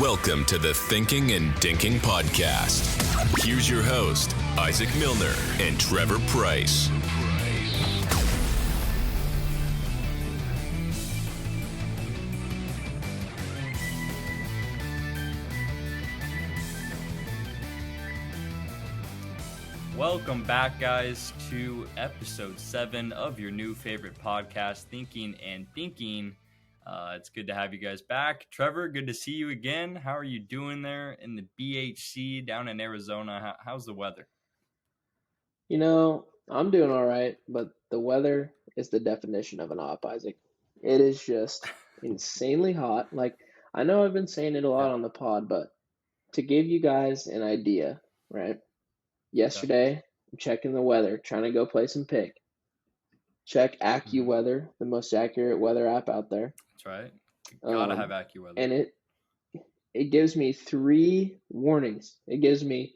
Welcome to the Thinking and Dinking Podcast. Here's your host, Isaac Milner and Trevor Price. Welcome back, guys, to episode 7 of your new favorite podcast, Thinking and Dinking. It's good to have you guys back. Trevor, good to see you again. How are you doing there in the BHC down in Arizona? How's the weather? You know, I'm doing all right, but the weather is the definition of an op, Isaac. It is just insanely hot. Like, I know I've been saying it a lot on the pod, but to give you guys an idea, right? Yesterday, I'm checking the weather, trying to go play some pick. Check AccuWeather, the most accurate weather app out there. That's right. Gotta have AccuWeather. And it gives me 3 warnings. It gives me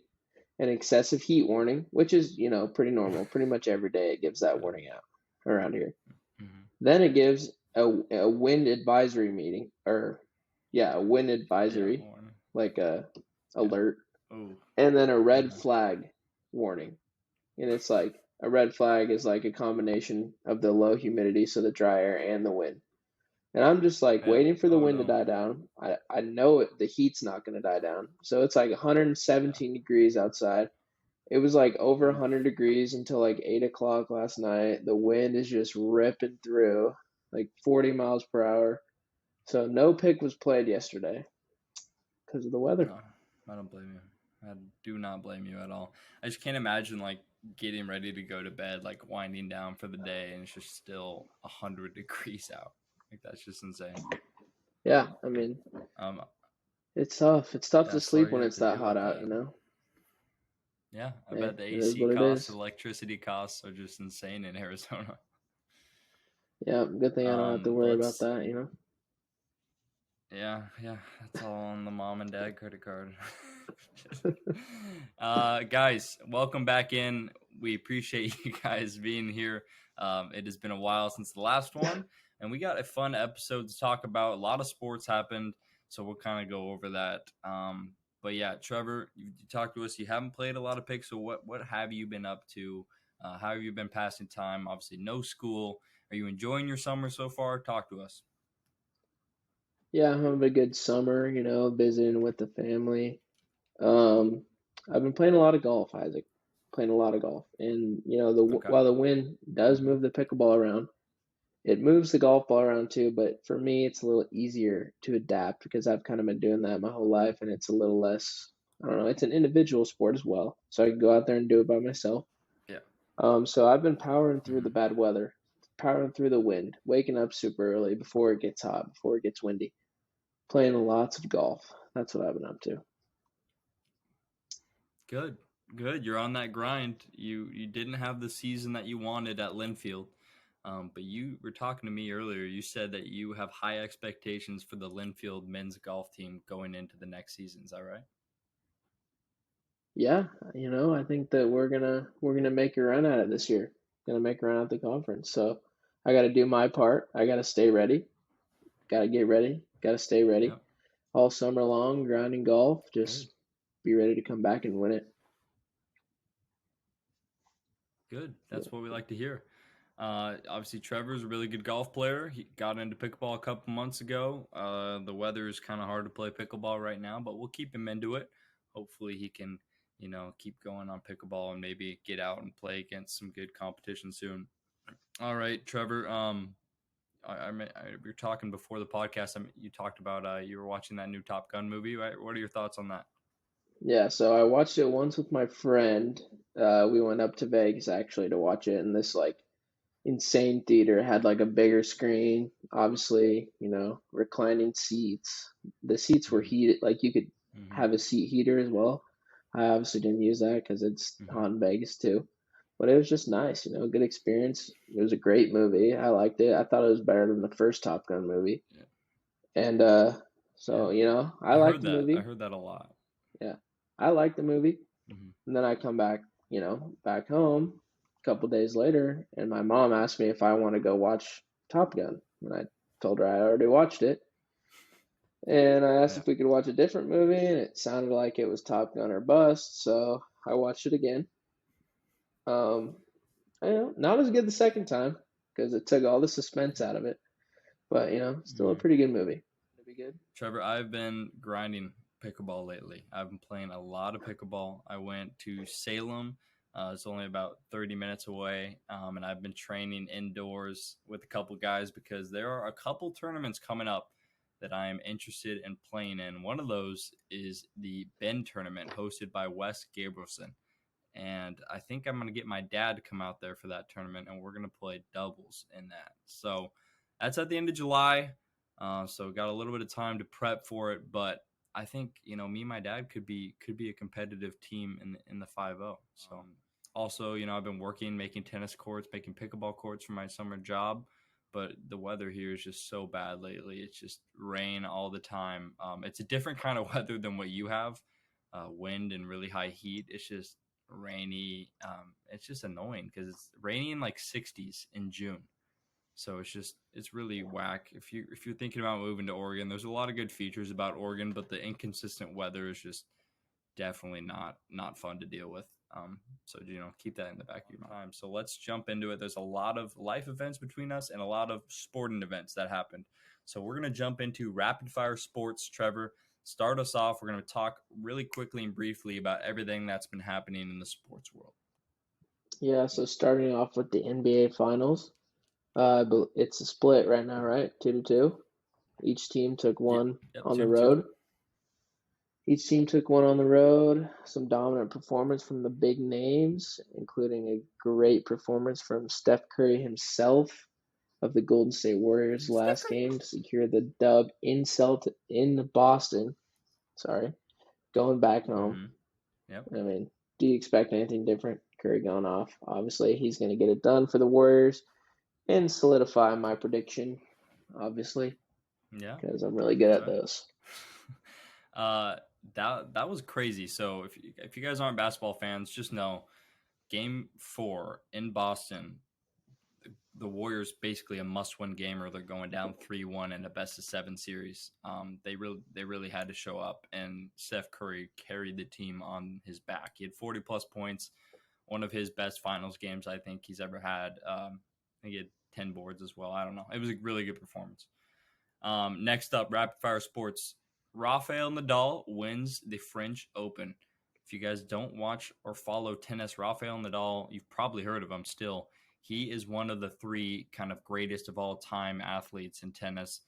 an excessive heat warning, which is, pretty normal. Pretty much every day it gives that warning out around here. Mm-hmm. Then it gives a wind advisory a wind advisory, like a alert. Ooh. And then a red flag warning. And it's like a red flag is like a combination of the low humidity, so the dry air and the wind. And I'm just waiting for the wind to die down. I know the heat's not going to die down. So it's like 117 degrees outside. It was over 100 degrees until 8 o'clock last night. The wind is just ripping through 40 miles per hour. So no pick was played yesterday because of the weather. No, I don't blame you. I do not blame you at all. I just can't imagine getting ready to go to bed, winding down for the day, and it's just still 100 degrees out. That's just insane. Yeah, I mean, it's tough. It's tough to sleep when it's that hot out, Yeah, I bet the AC costs, electricity costs are just insane in Arizona. Yeah, good thing I don't have to worry about that, Yeah, that's all on the mom and dad credit card. Guys, welcome back in. We appreciate you guys being here. It has been a while since the last one. And we got a fun episode to talk about. A lot of sports happened, so we'll kind of go over that. But yeah, Trevor, you talked to us. You haven't played a lot of picks, so what have you been up to? How have you been passing time? Obviously, no school. Are you enjoying your summer so far? Talk to us. Yeah, I'm having a good summer, visiting with the family. I've been playing a lot of golf, Isaac. Playing a lot of golf. And, while the wind does move the pickleball around, it moves the golf ball around too, but for me, it's a little easier to adapt because I've kind of been doing that my whole life, and it's a little less, I don't know, it's an individual sport as well. So I can go out there and do it by myself. Yeah. So I've been powering through the bad weather, powering through the wind, waking up super early before it gets hot, before it gets windy, playing lots of golf. That's what I've been up to. Good. You're on that grind. You didn't have the season that you wanted at Linfield. But you were talking to me earlier. You said that you have high expectations for the Linfield men's golf team going into the next season. Is that right? Yeah, I think that we're gonna make a run at it this year. Gonna make a run at the conference. So I got to do my part. I got to stay ready. Got to get ready. Got to stay ready. Yep. All summer long, grinding golf. Just be ready to come back and win it. Good. That's what we like to hear. Obviously, Trevor's a really good golf player. He got into pickleball a couple months ago. The weather is kind of hard to play pickleball right now, but we'll keep him into it. Hopefully he can, keep going on pickleball and maybe get out and play against some good competition soon. All right, Trevor. We were talking before the podcast. You talked about you were watching that new Top Gun movie, right? What are your thoughts on that? Yeah, so I watched it once with my friend. We went up to Vegas actually to watch it, and this insane theater had a bigger screen, obviously, reclining seats. The seats were heated, you could have a seat heater as well. I obviously didn't use that because it's hot in Vegas too, but it was just nice, good experience. It was a great movie. I liked it. I thought it was better than the first Top Gun movie. Yeah. And I liked the movie. I heard that a lot. Yeah, I liked the movie. And then I come back, back home couple days later, and my mom asked me if I want to go watch Top Gun, and I told her I already watched it. And I asked Yeah. if we could watch a different movie, and it sounded like it was Top Gun or Bust, so I watched it again. Um, not as good the second time because it took all the suspense out of it, but still a Mhm. pretty good movie. It'll be good. Trevor, I've been grinding pickleball lately. I've been playing a lot of pickleball. I went to Salem. It's only about 30 minutes away. And I've been training indoors with a couple guys because there are a couple tournaments coming up that I am interested in playing in. One of those is the Bend tournament hosted by Wes Gabrielson. And I think I'm going to get my dad to come out there for that tournament, and we're going to play doubles in that. So that's at the end of July. So got a little bit of time to prep for it, but I think me and my dad could be a competitive team in the 5-0. So also I've been working making tennis courts, making pickleball courts for my summer job, but the weather here is just so bad lately. It's just rain all the time. It's a different kind of weather than what you have, wind and really high heat. It's just rainy. It's just annoying because it's rainy in like 60s in June. So it's really whack. If you're thinking about moving to Oregon, there's a lot of good features about Oregon, but the inconsistent weather is just definitely not fun to deal with. So keep that in the back of your mind. So let's jump into it. There's a lot of life events between us and a lot of sporting events that happened. So we're gonna jump into rapid fire sports. Trevor, start us off. We're gonna talk really quickly and briefly about everything that's been happening in the sports world. Yeah, so starting off with the NBA Finals, but it's a split right now, right? 2-2. Each team took Yep, one yep, on the 2-2. road. Each team took one on the road. Some dominant performance from the big names, including a great performance from Steph Curry himself of the Golden State Warriors last game to secure the dub in Boston. Sorry, going back home. Yep. I mean, do you expect anything different? Curry going off. Obviously, he's going to get it done for the Warriors and solidify my prediction, obviously, Yeah. because I'm really good at Okay. those. That was crazy. So if you guys aren't basketball fans, just know Game 4 in Boston, the Warriors basically a must-win game, or they're going down 3-1 in a best-of-7 series. They really had to show up, and Steph Curry carried the team on his back. He had 40-plus points, one of his best finals games I think he's ever had. I think he had 10 boards as well. I don't know. It was a really good performance. Next up, rapid fire sports. Rafael Nadal wins the French Open. If you guys don't watch or follow tennis, Rafael Nadal, you've probably heard of him still. He is one of the three kind of greatest of all time athletes in tennis.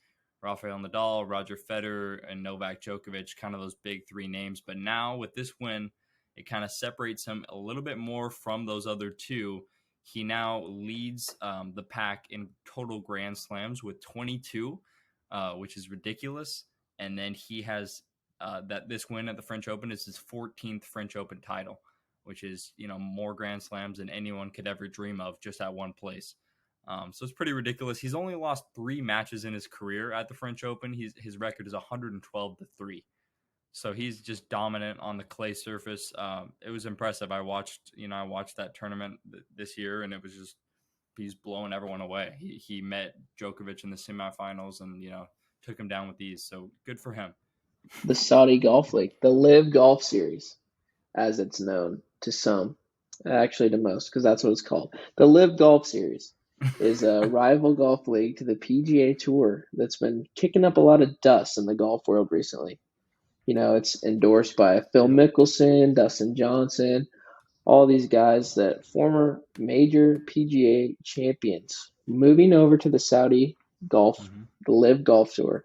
Rafael Nadal, Roger Federer, and Novak Djokovic, kind of those big three names. But now with this win, it kind of separates him a little bit more from those other two. He now leads the pack in total Grand Slams with 22, which is ridiculous. And then he has that this win at the French Open is his 14th French Open title, which is more Grand Slams than anyone could ever dream of just at one place. So it's pretty ridiculous. He's only lost 3 matches in his career at the French Open. His record is 112-3. So he's just dominant on the clay surface. It was impressive. I watched that tournament this year, and it was just he's blowing everyone away. He met Djokovic in the semifinals, and took him down with ease. So good for him. The Saudi Golf League, the Live Golf Series, as it's known to some, actually to most, because that's what it's called. The Live Golf Series is a rival golf league to the PGA Tour that's been kicking up a lot of dust in the golf world recently. It's endorsed by Phil Mickelson, Dustin Johnson, all these guys that former major PGA champions moving over to the Saudi Golf, the Live Golf Tour.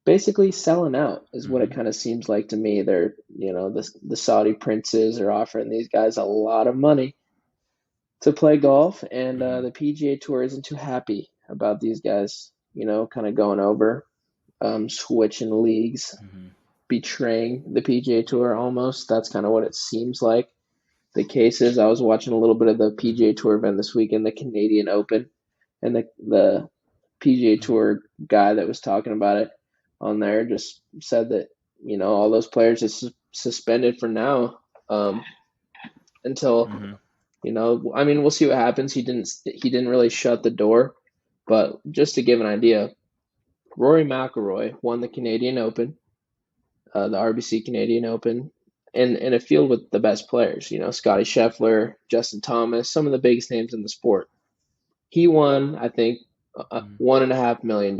Basically selling out is what it kind of seems like to me. They're, the Saudi princes are offering these guys a lot of money to play golf, and the PGA Tour isn't too happy about these guys, kind of going over, switching leagues, betraying the PGA Tour almost. That's kind of what it seems like the case is. I was watching a little bit of the PGA Tour event this weekend, the Canadian Open, and the PGA Tour guy that was talking about it on there just said that all those players are suspended for now until I mean, we'll see what happens. He didn't really shut the door, but just to give an idea, Rory McIlroy won the Canadian Open, the RBC Canadian Open, in a field with the best players. Scotty Scheffler, Justin Thomas, some of the biggest names in the sport. He won, I think, $1.5 million,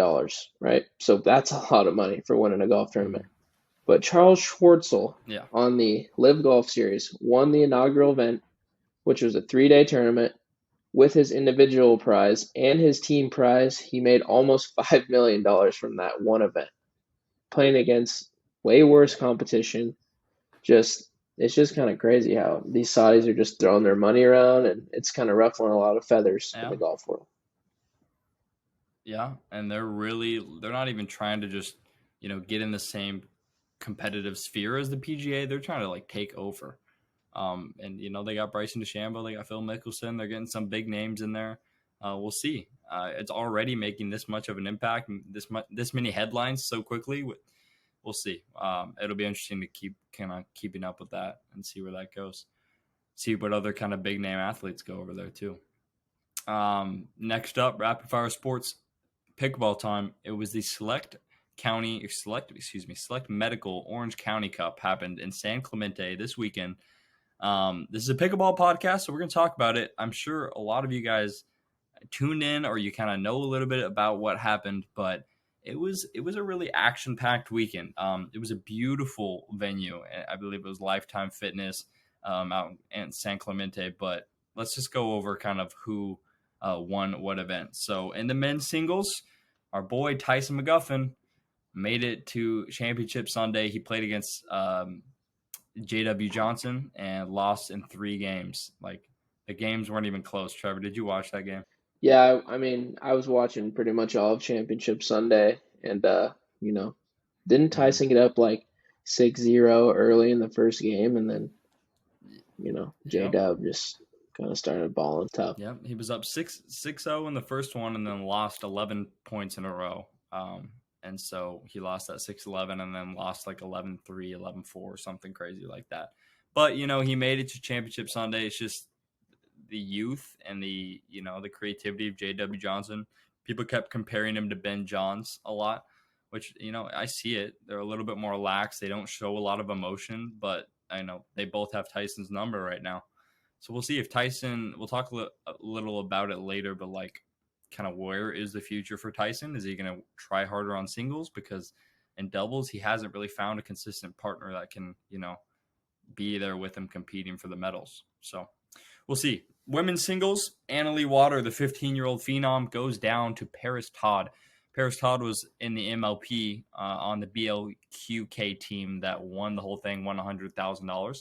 right? So that's a lot of money for winning a golf tournament. But Charles Schwartzel on the Live Golf Series won the inaugural event, which was a 3-day tournament. With his individual prize and his team prize, he made almost $5 million from that one event. Playing against way worse competition. It's just kind of crazy how these Saudis are just throwing their money around, and it's kind of ruffling a lot of feathers in the golf world. Yeah, and they're not even trying to just, get in the same competitive sphere as the PGA. They're trying to take over. And they got Bryson DeChambeau, they got Phil Mickelson, they're getting some big names in there. We'll see. It's already making this much of an impact, this many headlines so quickly. We'll see. It'll be interesting to keep kind of keeping up with that and see where that goes. See what other kind of big name athletes go over there too. Next up, rapid fire sports, pickleball time. It was the Select Medical Orange County Cup happened in San Clemente this weekend. This is a pickleball podcast, so we're going to talk about it. I'm sure a lot of you guys tuned in or you kind of know a little bit about what happened, but it was a really action-packed weekend. It was a beautiful venue. I believe it was Lifetime Fitness out in San Clemente, but let's just go over kind of who won what event. So in the men's singles, our boy Tyson McGuffin made it to Championship Sunday. He played against J.W. Johnson and lost in 3 games. The games weren't even close. Trevor, did you watch that game? Yeah, I mean, I was watching pretty much all of Championship Sunday, and didn't Tyson get up 6-0 early in the first game, and then J-Dub just kind of started balling tough. Yeah, he was up 6-0 in the first one, and then lost 11 points in a row. And so he lost that 6-11 and then lost 11-3, 11-4, something crazy like that. But, he made it to Championship Sunday. It's just the youth and the creativity of J.W. Johnson. People kept comparing him to Ben Johns a lot, which, I see it. They're a little bit more lax. They don't show a lot of emotion, but I know they both have Tyson's number right now. So we'll see if Tyson, we'll talk a little about it later, but kind of where is the future for Tyson? Is he going to try harder on singles? Because in doubles, he hasn't really found a consistent partner that can, be there with him competing for the medals. So we'll see. Women's singles, Annalie Water, the 15-year-old phenom, goes down to Paris Todd. Paris Todd was in the MLP on the BLQK team that won the whole thing, won $100,000.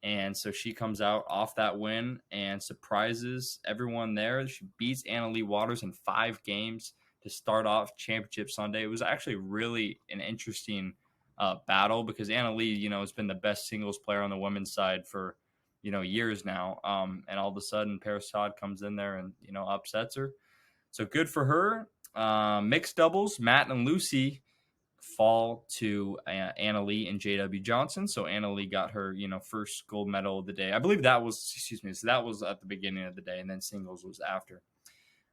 And so she comes out off that win and surprises everyone there. She beats Annalie Waters in 5 games to start off Championship Sunday. It was actually really an interesting battle because Annalie, has been the best singles player on the women's side for, years now. And all of a sudden, Paris Todd comes in there and, upsets her. So good for her. Mixed doubles, Matt and Lucy fall to Annalie and J.W. Johnson. So Annalie got her, first gold medal of the day. I believe that was, so that was at the beginning of the day, and then singles was after.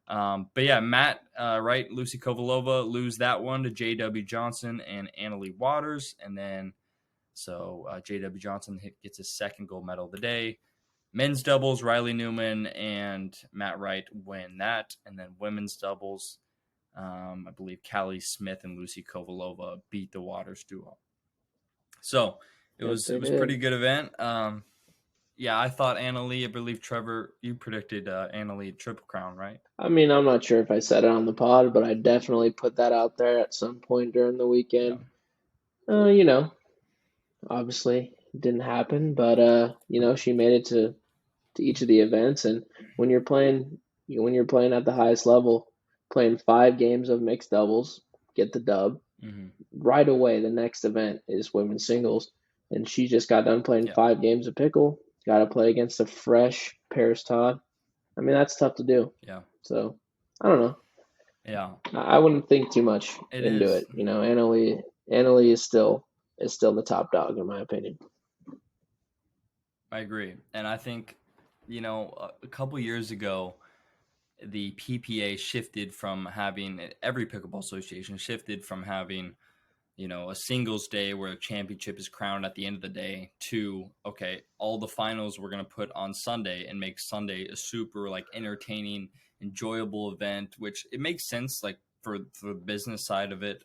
But yeah, Matt, right, Lucy Kovalova lose that one to J.W. Johnson and Annalie Waters. And then so J.W. Johnson gets his second gold medal of the day. Men's doubles, Riley Newman and Matt Wright win that. And then women's doubles, I believe Callie Smith and Lucy Kovalova beat the Waters duo. So it was a pretty good event. Yeah, I thought Annalie, I believe Trevor, you predicted Annalie Triple Crown, right? I mean, I'm not sure if I said it on the pod, but I definitely put that out there at some point during the weekend. Yeah. Obviously it didn't happen, but she made it to each of the events, and when you're playing at the highest level, playing 5 games of mixed doubles, get the dub. Mm-hmm. Right away, the next event is women's singles, and she just got done playing 5 games of pickle. Got to play against a fresh Paris Todd. I mean, that's tough to do. Yeah. So I don't know. Yeah. I wouldn't think too much into it. Annalie is still the top dog in my opinion. I agree, and I think a couple years ago, the PPA shifted from having every pickleball association shifted from having a singles day where a championship is crowned at the end of the day to, okay, all the finals we're going to put on Sunday and make Sunday a super like entertaining, enjoyable event, which it makes sense like for the business side of it.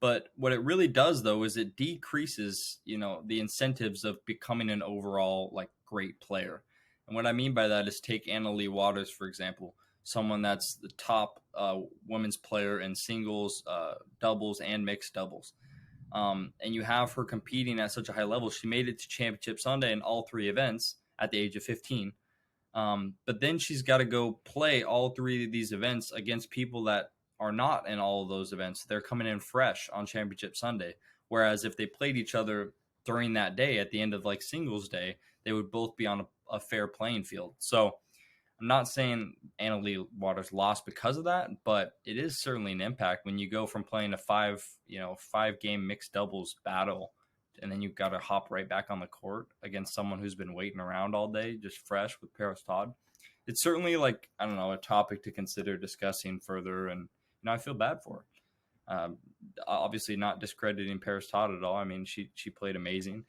But what it really does though is it decreases, the incentives of becoming an overall like great player. And what I mean by that is take Anna Leigh Waters, for example, someone that's the top women's player in singles, doubles, and mixed doubles. And you have her competing at such a high level. She made it to Championship Sunday in all three events at the age of 15. But then she's got to go play all three of these events against people that are not in all of those events. They're coming in fresh on Championship Sunday. Whereas if they played each other during that day at the end of like singles day, they would both be on a fair playing field. So I'm not saying Anna Leigh Waters lost because of that, but it is certainly an impact when you go from playing a 5-game mixed doubles battle, and then you've got to hop right back on the court against someone who's been waiting around all day, just fresh with Paris Todd. It's certainly like, I don't know, a topic to consider discussing further, and I feel bad for her. Obviously not discrediting Paris Todd at all. I mean, she played amazing.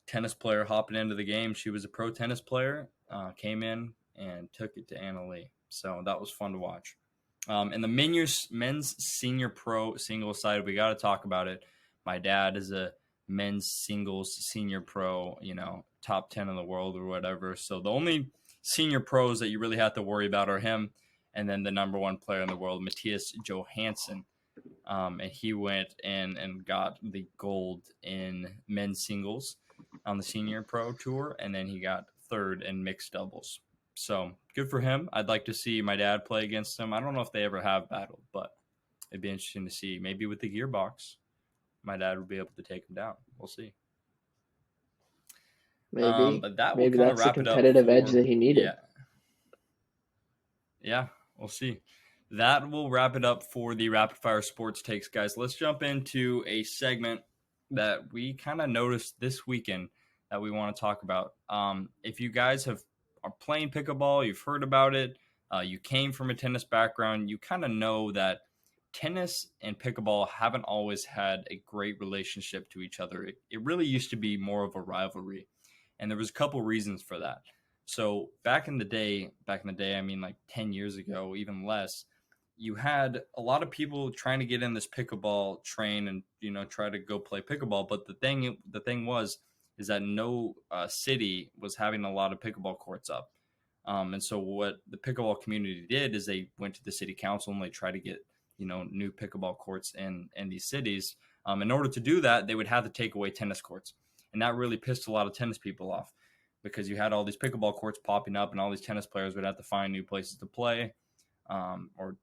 Tennis player hopping into the game. She was a pro tennis player, came in and took it to Anna Leigh. So that was fun to watch. And the men's senior pro singles side, we got to talk about it. My dad is a men's singles senior pro, top 10 in the world or whatever. So the only senior pros that you really have to worry about are him and then the number one player in the world, Matthias Johansson. And he went in and got the gold in men's singles on the senior pro tour. And then he got third in mixed doubles. So good for him. I'd like to see my dad play against him. I don't know if they ever have battled, but it'd be interesting to see. Maybe with the gearbox, my dad would be able to take him down. We'll see. Maybe. But that maybe will kind that's of wrap the it up. competitive edge that he needed. Yeah, we'll see. That will wrap it up for the Rapid Fire Sports Takes, guys. Let's jump into a segment that we kind of noticed this weekend that we want to talk about. If you guys are playing pickleball, you've heard about it, you came from a tennis background, you kind of know that tennis and pickleball haven't always had a great relationship to each other. It really used to be more of a rivalry, and there was a couple reasons for that. So back in the day, I mean like 10 years ago, even less, you had a lot of people trying to get in this pickleball train and try to go play pickleball. But the thing is that no city was having a lot of pickleball courts up. And so what the pickleball community did is they went to the city council and they tried to get new pickleball courts in these cities. In order to do that, they would have to take away tennis courts, and that really pissed a lot of tennis people off because you had all these pickleball courts popping up, and all these tennis players would have to find new places to play. Or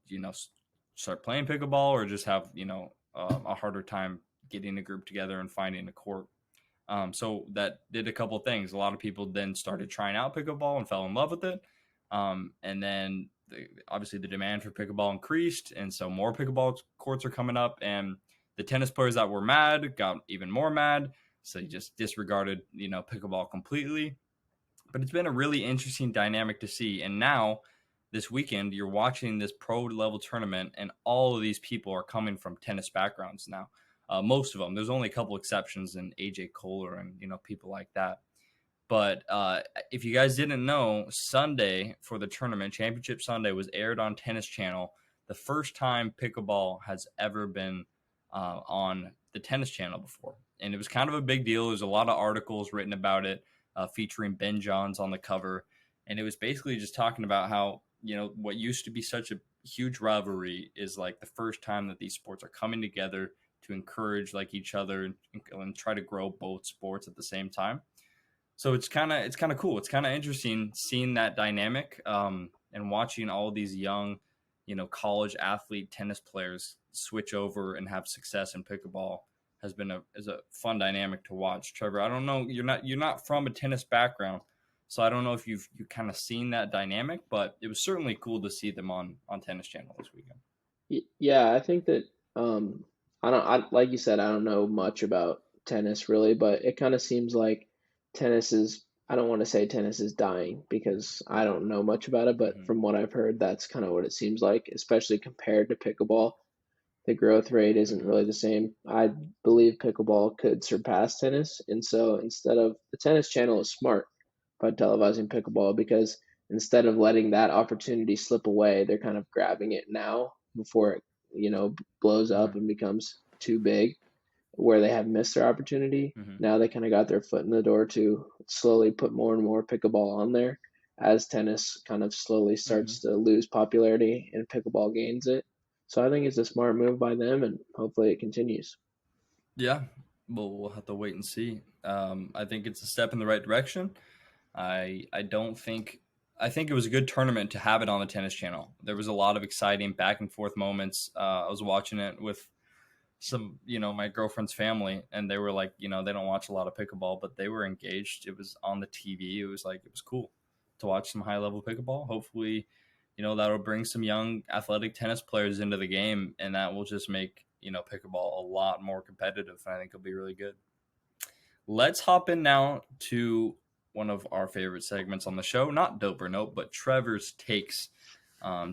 start playing pickleball, or just have a harder time getting a group together and finding a court. So that did a couple of things. A lot of people then started trying out pickleball and fell in love with it. And then obviously the demand for pickleball increased, and so more pickleball courts are coming up. And the tennis players that were mad got even more mad, so they just disregarded pickleball completely. But it's been a really interesting dynamic to see, and now this weekend, you're watching this pro level tournament, and all of these people are coming from tennis backgrounds now. Most of them. There's only a couple exceptions in AJ Kohler and people like that. But if you guys didn't know, Sunday for the tournament, Championship Sunday, was aired on Tennis Channel. The first time pickleball has ever been on the Tennis Channel before, and it was kind of a big deal. There's a lot of articles written about it, featuring Ben Johns on the cover, and it was basically just talking about how what used to be such a huge rivalry is like the first time that these sports are coming together to encourage like each other and try to grow both sports at the same time. So it's kind of cool. It's kind of interesting seeing that dynamic and watching all these young, college athlete tennis players switch over and have success in pickleball is a fun dynamic to watch. Trevor, I don't know, you're not from a tennis background, so I don't know if you kind of seen that dynamic, but it was certainly cool to see them on Tennis Channel this weekend. Yeah, I think that like you said, I don't know much about tennis really, but it kind of seems like tennis is I don't want to say tennis is dying because I don't know much about it, but Hmm. from what I've heard, that's kind of what it seems like, especially compared to pickleball. The growth rate isn't Hmm. really the same. I believe pickleball could surpass tennis. And so instead of the tennis channel is smart by televising pickleball because instead of letting that opportunity slip away, they're kind of grabbing it now before it, blows up Hmm. and becomes too big where they have missed their opportunity. Hmm. Now they kind of got their foot in the door to slowly put more and more pickleball on there as tennis kind of slowly Hmm. starts to lose popularity and pickleball gains it. So I think it's a smart move by them, and hopefully it continues. Yeah, well, we'll have to wait and see. I think it's a step in the right direction. I don't think I think it was a good tournament to have it on the tennis channel. There was a lot of exciting back and forth moments. I was watching it with some, my girlfriend's family, and they were like, they don't watch a lot of pickleball, but they were engaged. It was on the TV. It was like it was cool to watch some high level pickleball. Hopefully, that'll bring some young athletic tennis players into the game, and that will just make pickleball a lot more competitive. And I think it'll be really good. Let's hop in now to one of our favorite segments on the show, not Dope or Nope, but Trevor's takes.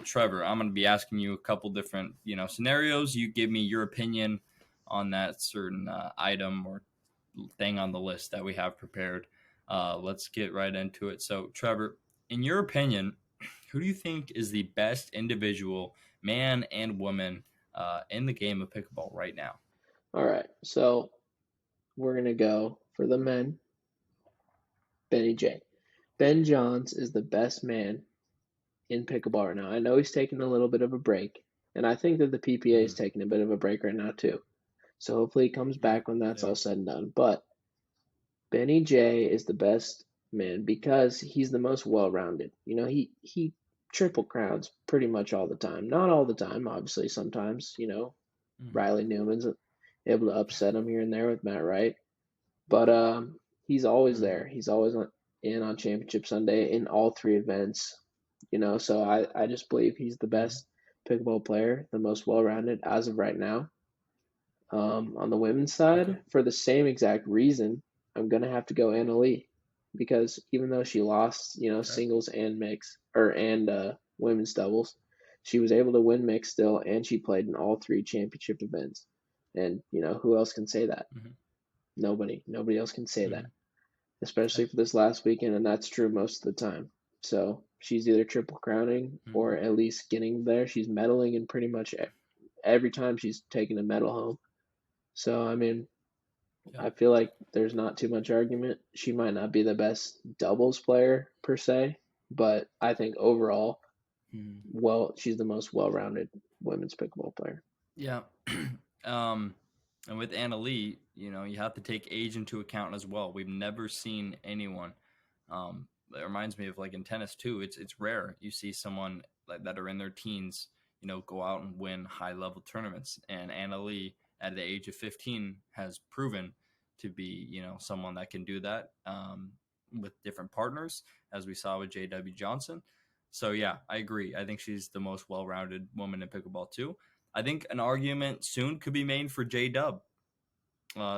Trevor, I'm going to be asking you a couple different, scenarios. You give me your opinion on that certain item or thing on the list that we have prepared. Let's get right into it. So, Trevor, in your opinion, who do you think is the best individual, man and woman, in the game of pickleball right now? All right, so we're going to go for the men, Benny J. Ben Johns is the best man in pickleball right now. I know he's taking a little bit of a break, and I think that the PPA is Mm-hmm. taking a bit of a break right now too. So hopefully he comes Yeah, back when that's yeah. all said and done. But Benny J is the best man because he's the most well-rounded. He triple crowns pretty much all the time. Not all the time, obviously. Sometimes, Mm-hmm. Riley Newman's able to upset him here and there with Matt Wright, but he's always Mm-hmm. there. He's always in on Championship Sunday in all three events. So I just believe he's the Mm-hmm. best pickleball player, the most well-rounded as of right now. On the women's Okay. side, for the same exact reason, I'm gonna have to go Anna Lee because even though she lost, Okay. singles and mix or and women's doubles, she was able to win mix still, and she played in all three championship events. And who else can say that? Mm-hmm. Nobody else can say Mm-hmm. that, especially Okay. for this last weekend, and that's true most of the time. So she's either triple crowning Mm-hmm. or at least getting there. She's medaling in pretty much every time she's taken a medal home. So I mean, Yeah. I feel like there's not too much argument. She might not be the best doubles player per se, but I think overall, Mm-hmm. she's the most well-rounded women's pickleball player. Yeah. um, and with Anna Lee, you have to take age into account as well. We've never seen anyone. It reminds me of like in tennis too. It's rare you see someone like that are in their teens, go out and win high level tournaments. And Anna Lee, at the age of 15, has proven to be someone that can do that with different partners, as we saw with J.W. Johnson. So yeah, I agree. I think she's the most well rounded woman in pickleball too. I think an argument soon could be made for J Dub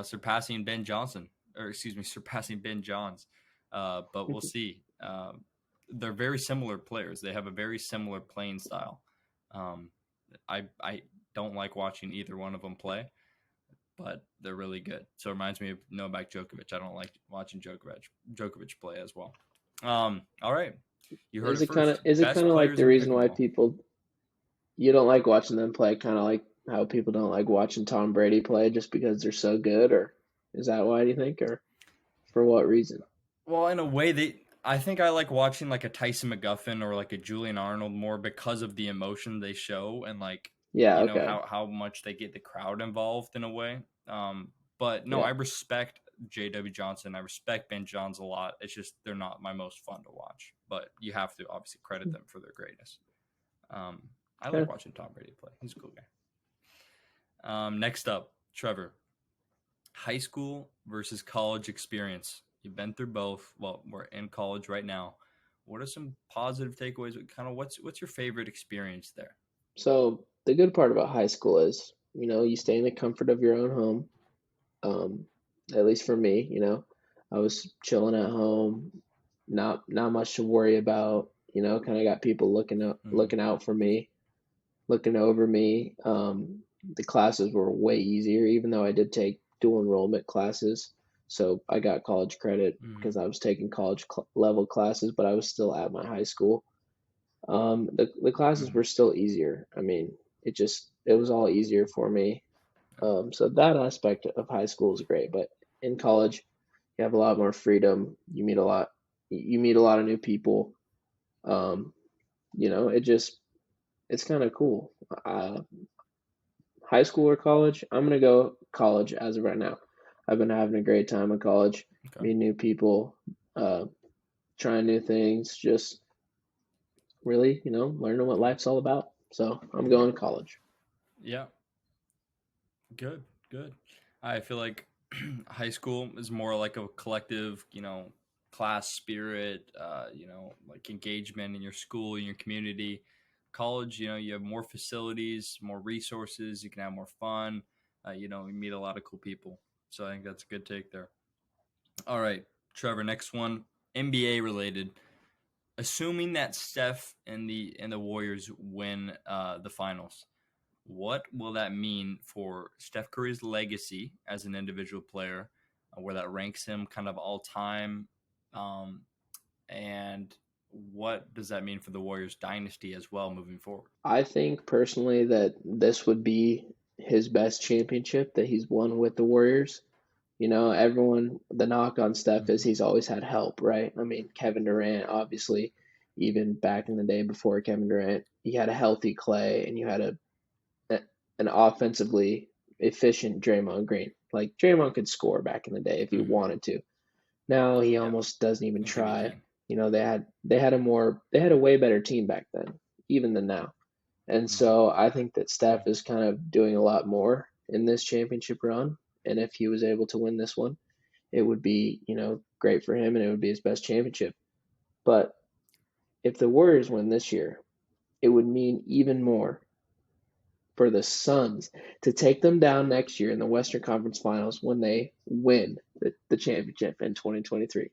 surpassing Ben Johnson, or excuse me, surpassing Ben Johns. But we'll see. They're very similar players. They have a very similar playing style. Um, I don't like watching either one of them play, but they're really good. So it reminds me of Novak Djokovic. I don't like watching Djokovic play as well. All right, you heard Is it it kind of first. is it kind Best of like players the in reason why pickleball. people you don't like watching them play, kind of like how people don't like watching Tom Brady play just because they're so good, or is that why do you think, or for what reason? Well, in a way, I think I like watching like a Tyson McGuffin or like a Julian Arnold more because of the emotion they show and like Yeah, okay. how much they get the crowd involved in a way. But no, I Yeah. respect J.W. Johnson. I respect Ben Johns a lot. It's just they're not my most fun to watch. But you have to obviously credit them for their greatness. Um, I like Okay. watching Tom Brady play. He's a cool guy. Next up, Trevor. High school versus college experience. You've been through both. Well, we're in college right now. What are some positive takeaways? Kind of what's your favorite experience there? So the good part about high school is, you stay in the comfort of your own home. Um, at least for me, I was chilling at home, not much to worry about. Kind of got people looking out for me, looking over me. The classes were way easier, even though I did take dual enrollment classes. So I got college credit because I was taking college level classes, but I was still at my high school. The classes were still easier. I mean, it was all easier for me. So that aspect of high school is great, but in college, you have a lot more freedom. You meet a lot of new people. Um, it's kind of cool. High school or college? I'm gonna go college as of right now. I've been having a great time in college, Okay. meeting new people, uh, trying new things, just really, learning what life's all about. So I'm going to college. Yeah. Good. Good. I feel like high school is more like a collective, class spirit, like engagement in your school, in your community. College, you have more facilities, more resources. You can have more fun. You meet a lot of cool people. So I think that's a good take there. All right, Trevor. Next one, NBA related. Assuming that Steph and the Warriors win the finals, what will that mean for Steph Curry's legacy as an individual player, where that ranks him kind of all time? Um, and what does that mean for the Warriors dynasty as well moving forward? I think personally that this would be his best championship that he's won with the Warriors. The knock on Steph is Mm-hmm. he's always had help, right? I mean, Kevin Durant, obviously, even back in the day before Kevin Durant, he had a healthy Clay and you had an offensively efficient Draymond Green. Like Draymond could score back in the day if he Mm-hmm. wanted to. Now he Yeah, almost doesn't even he could be try. king. They had a way better team back then, even than now. And Mm-hmm. so I think that Steph Mm-hmm. is kind of doing a lot more in this championship run. And if he was able to win this one, it would be, great for him and it would be his best championship. But if the Warriors win this year, it would mean even more for the Suns to take them down next year in the Western Conference Finals when they win the championship in 2023.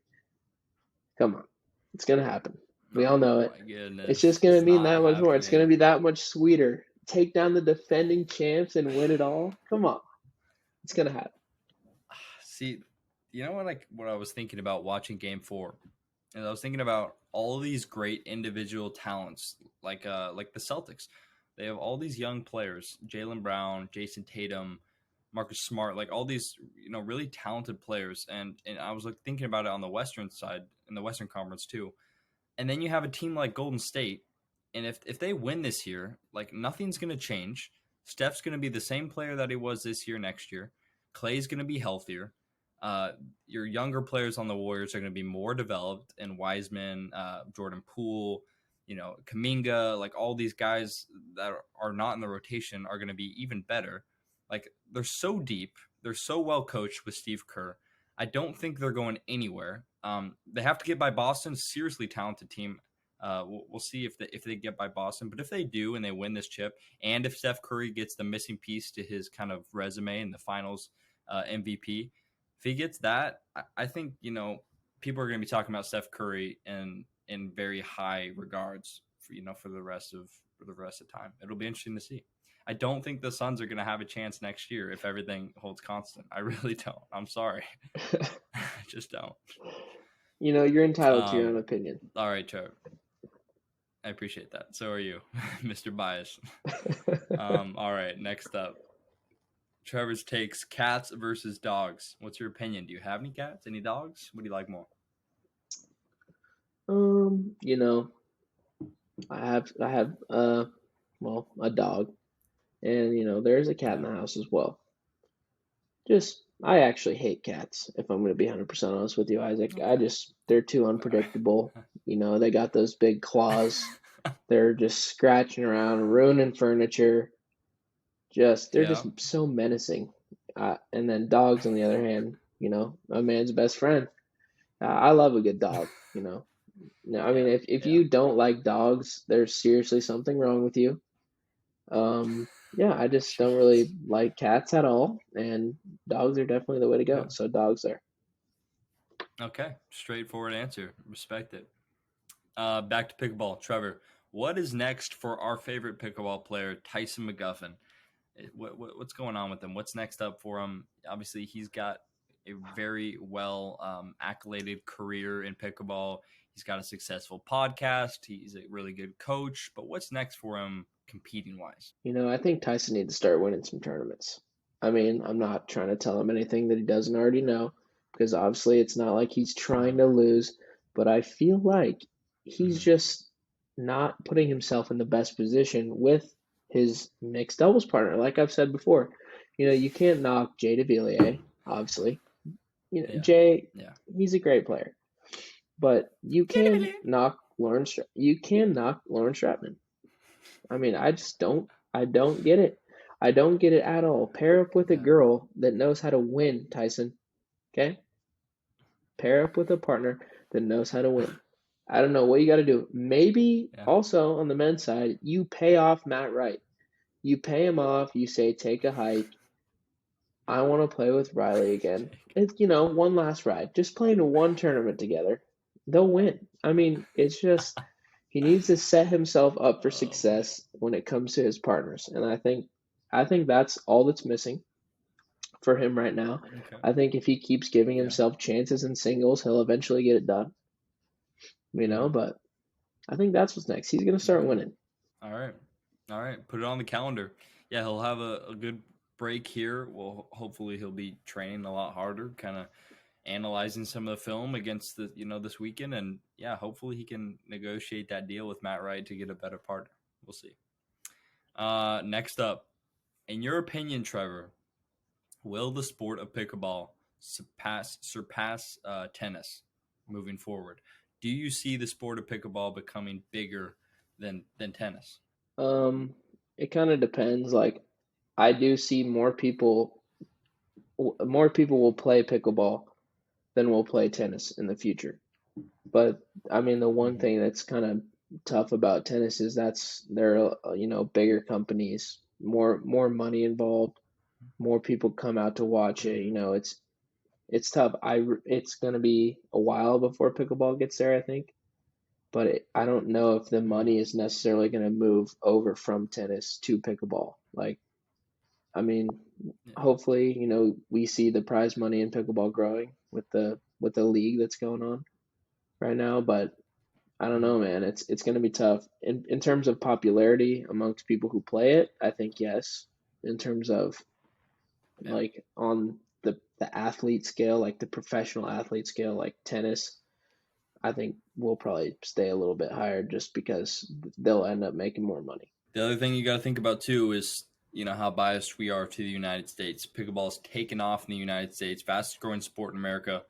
Come on. It's going to happen. We all Oh know it. my It's just goodness, going to it's mean not that much more. It's going to happening. be that much sweeter. Take down the defending champs and win it all. Come on. It's going to happen. See, what I was thinking about watching Game 4, and I was thinking about all these great individual talents, like the Celtics. They have all these young players: Jaylen Brown, Jason Tatum, Marcus Smart, like all these really talented players. And I was like thinking about it on the Western side, in the Western Conference too. And then you have a team like Golden State, and if they win this year, like nothing's going to change. Steph's going to be the same player that he was this year, next year. Clay's going to be healthier. Your younger players on the Warriors are going to be more developed, and Wiseman, Jordan Poole, Kaminga, like all these guys that are not in the rotation are going to be even better. Like they're so deep, they're so well coached with Steve Kerr. I don't think they're going anywhere. They have to get by Boston, seriously talented team. We'll see if they get by Boston, but if they do and they win this chip, and if Steph Curry gets the missing piece to his kind of resume in the Finals MVP, if he gets that, I think people are going to be talking about Steph Curry in very high regards for the rest of time. It'll be interesting to see. I don't think the Suns are going to have a chance next year if everything holds constant. I really don't. I'm sorry. I just don't. You're entitled to your own opinion. All right, Trevor. I appreciate that. So are you, Mr. Bias. All right, next up. Trevor's takes cats versus dogs. What's your opinion? Do you have any cats? Any dogs? What do you like more? You know, I have a dog, and there's a cat in Yeah. the house as well. I actually hate cats, if I'm going to be 100% honest with you, Isaac. Okay. They're too unpredictable. They got those big claws. They're just scratching around, ruining furniture. They're Yeah. just so menacing. And then dogs, on the other hand, a man's best friend. I love a good dog. No, I mean, Yeah. if Yeah. you don't like dogs, there's seriously something wrong with you. Yeah, I just don't really Jeez. like cats at all, and dogs are definitely the way to go. Yeah. So dogs there. Okay, straightforward answer. Respect it. Back to pickleball. Trevor, what is next for our favorite pickleball player, Tyson McGuffin? What's going on with him? What's next up for him? Obviously, he's got a very well accoladed career in pickleball. He's got a successful podcast. He's a really good coach. But what's next for him competing wise? I think Tyson needs to start winning some tournaments. I mean, I'm not trying to tell him anything that he doesn't already know, because obviously it's not like he's trying to lose, but I feel like he's just not putting himself in the best position with his mixed doubles partner. Like I've said before, you can't knock Jay DeVilliers, obviously. Yeah. Jay, Yeah. he's a great player, but you can knock Lauren Stratman. I mean, I don't get it. I don't get it at all. Pair up with a girl that knows how to win, Tyson. Okay? Pair up with a partner that knows how to win. I don't know what you got to do. Maybe also on the men's side, you pay off Matt Wright. You pay him off. You say, take a hike. I want to play with Riley again. It's, one last ride. Just playing one tournament together. They'll win. I mean, it's just he needs to set himself up for success when it comes to his partners. And I think that's all that's missing for him right now. Okay. I think if he keeps giving himself chances in singles, he'll eventually get it done. But I think that's what's next. He's going to start winning. All right. Put it on the calendar. Yeah, he'll have a good break here. Well, hopefully he'll be training a lot harder, kind of analyzing some of the film against the this weekend, and hopefully he can negotiate that deal with Matt Wright to get a better partner. We'll see. Next up, in your opinion, Trevor, will the sport of pickleball surpass tennis moving forward? Do you see the sport of pickleball becoming bigger than tennis? It kind of depends. Like, I do see more people will play pickleball than will play tennis in the future. But I mean, the one thing that's kind of tough about tennis is there are bigger companies, more money involved, more people come out to watch it. It's tough. It's gonna be a while before pickleball gets there, I think. But I don't know if the money is necessarily going to move over from tennis to pickleball. Like, I mean, hopefully, we see the prize money in pickleball growing with the league that's going on right now. But I don't know, man. It's going to be tough in terms of popularity amongst people who play it. I think yes. In terms of like on the athlete scale, like the professional athlete scale, like tennis, I think we'll probably stay a little bit higher just because they'll end up making more money. The other thing you got to think about too is how biased we are to the United States. Pickleball is taken off in the United States, fastest growing sport in America,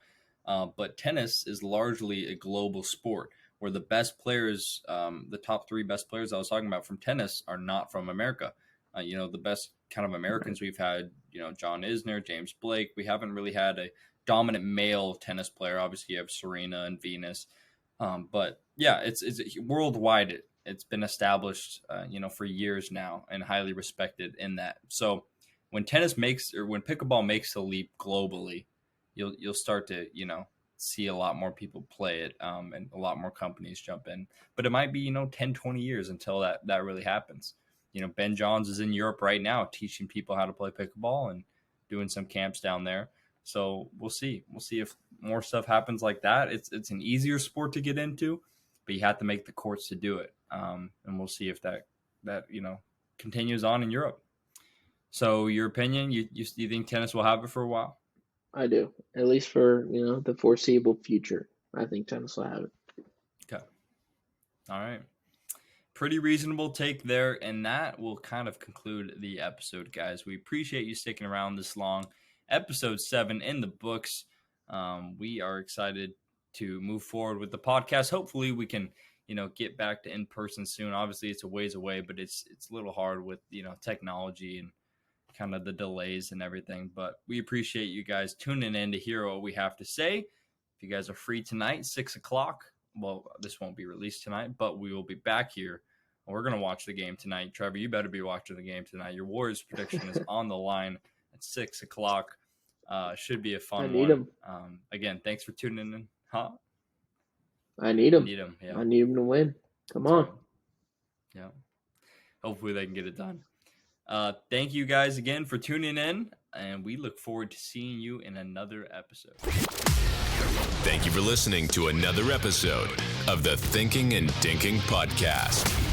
but tennis is largely a global sport where the best players, the top 3 best players I was talking about from tennis, are not from America. The best kind of Americans we've had, John Isner, James Blake. We haven't really had a dominant male tennis player. Obviously, you have Serena and Venus, but it's worldwide. It's been established, for years now and highly respected in that. So when pickleball makes a leap globally, you'll start to see a lot more people play it, and a lot more companies jump in. But it might be 10, 20 years until that really happens. Ben Johns is in Europe right now teaching people how to play pickleball and doing some camps down there. So we'll see. We'll see if more stuff happens like that. It's an easier sport to get into, but you have to make the courts to do it. And we'll see if that continues on in Europe. So your opinion, you think tennis will have it for a while? I do, at least for the foreseeable future. I think tennis will have it. Okay. All right. Pretty reasonable take there, and that will kind of conclude the episode, guys. We appreciate you sticking around this long. Episode 7 in the books. We are excited to move forward with the podcast. Hopefully we can, get back to in-person soon. Obviously it's a ways away, but it's a little hard with, technology and kind of the delays and everything. But we appreciate you guys tuning in to hear what we have to say. If you guys are free tonight, 6:00, well, this won't be released tonight, but we will be back here. We're going to watch the game tonight. Trevor, you better be watching the game tonight. Your Warriors prediction is on the line at 6:00. Should be a I fun need one. them. Again, thanks for tuning in. Huh? I need them. Need them. Yeah. I need them to win. Come That's on. right. Yeah. Hopefully they can get it done. Thank you guys again for tuning in, and we look forward to seeing you in another episode. Thank you for listening to another episode of the Thinking and Dinking Podcast.